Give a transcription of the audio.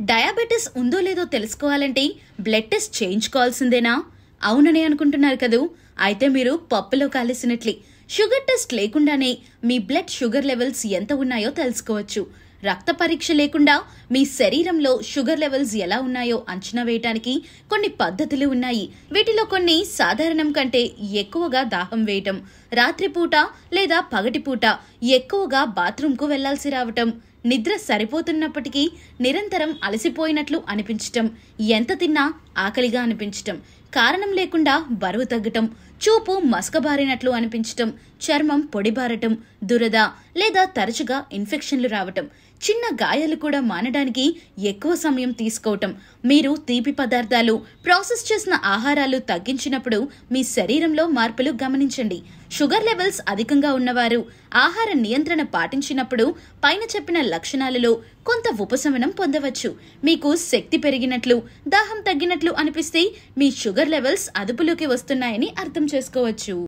Diabetes ఉందో లేదో తెలుసుకోవాలంటే బ్లడ్ టెస్ట్ చేయించుకోవాల్సిందేనా? అవునని అనుకుంటున్నారు కదూ. అయితే మీరు పప్పులో కాలేసినట్లే. షుగర్ టెస్ట్ లేకుండానే మీ బ్లడ్ షుగర్ లెవెల్స్ ఎంత ఉన్నాయో తెలుసుకోవచ్చు. రక్త పరీక్ష లేకుండా మీ శరీరంలో షుగర్ లెవెల్స్ ఎలా ఉన్నాయో అంచనా వేయటానికి కొన్ని పద్ధతులు ఉన్నాయి. వీటిలో కొన్ని సాధారణం కంటే ఎక్కువగా దాహం వేయటం, రాత్రిపూట లేదా పగటిపూట ఎక్కువగా బాత్రూంకు వెళ్లాల్సి రావటం, నిద్ర సరిపోతున్నప్పటికీ నిరంతరం అలసిపోయినట్లు అనిపించటం, ఎంత తిన్నా ఆకలిగా అనిపించటం, కారణం లేకుండా బరువు తగ్గటం, చూపు మసకబారినట్లు అనిపించటం, చర్మం పొడిబారటం, దురద లేదా తరచుగా ఇన్ఫెక్షన్లు రావటం, చిన్న గాయాలు కూడా మానడానికి ఎక్కువ సమయం తీసుకోవటం, మీరు తీపి పదార్థాలు, ప్రాసెస్ చేసిన ఆహారాలు తగ్గించినప్పుడు మీ శరీరంలో మార్పులు గమనించండి. షుగర్ లెవెల్స్ అధికంగా ఉన్నవారు ఆహార నియంత్రణ పాటించినప్పుడు పైన చెప్పిన లక్షణాలలో కొంత ఉపశమనం పొందవచ్చు. మీకు శక్తి పెరిగినట్లు, దాహం తగ్గినట్లు అనిపిస్తే మీ షుగర్ లెవెల్స్ అదుపులోకి వస్తున్నాయని అర్థం చేసుకోవచ్చు.